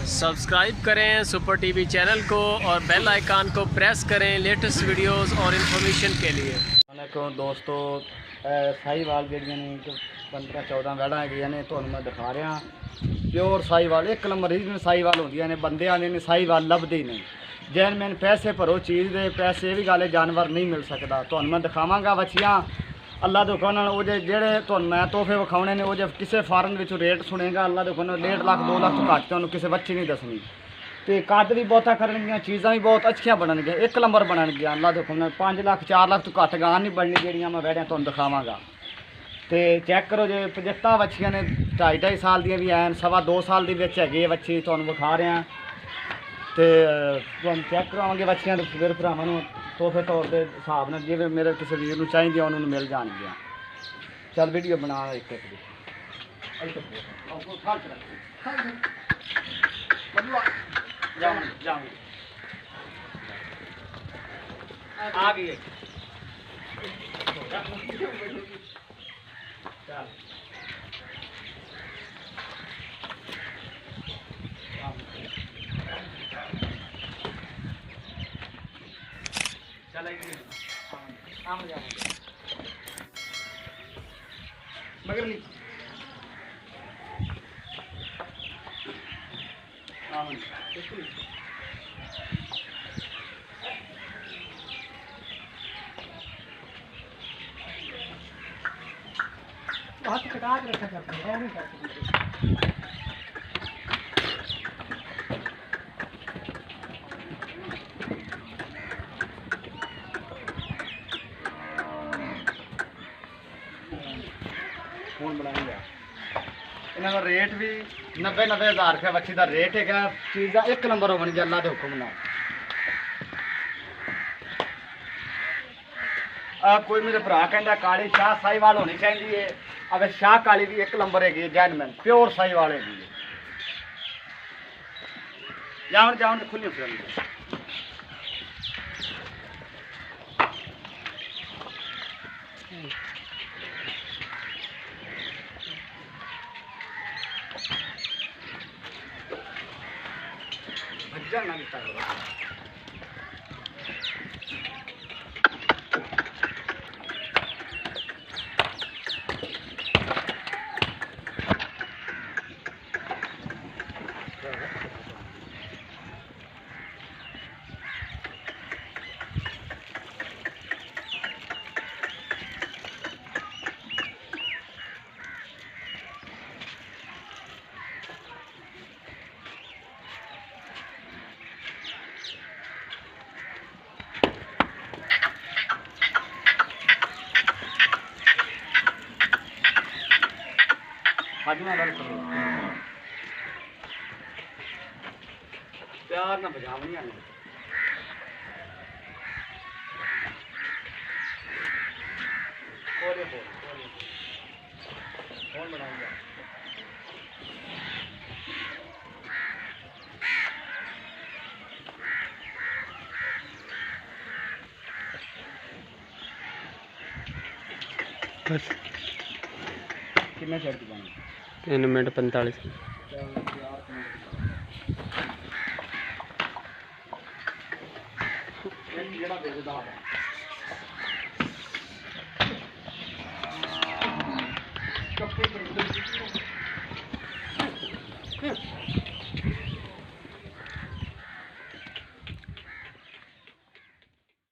Subscribe करें super TV channel को और बेल आइकन को प्रेस करें लेटेस्ट वीडियोस और इन्फॉर्मेशन के लिए। दोस्तों साहीवाल जड़ियाँ ने 15-14 वैड़ा है ने तो मैं दिखा रहा प्योर साहीवाल एक नंबर रीजनल साहीवाल होंगे ने बंदे आने ने साहीवाल लभदे ही नहीं जैन मैंने पैसे भरो चीज़ दे पैसे भी गल जानवर नहीं मिल सकता तो मैं दिखावागा बच्चियाँ अल्लाह दे हुक्म नाल ओहदे जेहड़े तुहानूं मैं तोहफे विखाने ने ओहदे किसी फारन विच रेट सुनेगा अल्लाह दे हुक्म नाल 1.5 लाख 2 लाख तो घट तुहानूं किसी बच्ची नहीं दसनी तो कद भी बहुता करनगियां चीज़ां भी बहुत अच्छियां बननगियां एक नंबर बननगियां अल्लाह दे हुक्म नाल 5 लाख 4 लाख तो घट गान नहीं बननी जेहड़ियां मैं वैड़ियां तुहानूं दिखावांगा तो चैक करो जो 75 बच्चियां ने 2.5 साल दी भी हैं 2.25 साल दी विच हैगी बच्ची तुहानूं विखा रहा तो तुहानूं चैक करावांगे बच्चियां तो फिर भरावां नूं तोहफे तौर के हिसाब न जिवें मेरे किसी वीर नूं चाहिए उन्होंने मिल जाएगी। चल वीडियो बना एक आ गई मगर नहीं हाथ कटा के रखा करते हैं नहीं करते फोन बनाएंगे इन्हों का रेट भी 90-90 हज़ार रुपया बच्ची का रेट है चीज़ का एक नंबर हो बनी अल्लाह के हुक्म नाल कोई मेरे भरा कहता काली शाह साहीवाल होनी चाहिए है अगर शाह काली भी एक नंबर हैगी जैनमैन प्योर साहीवाल हैगी जावन जावन तो खुली फिर भज्जन ना निकल प्यार ना बजा नहीं आने कौन बनाऊंगा बस कितना शेयर की बना 3 मिनट 45 ਜਿਹੜਾ ਦੇਖਦਾ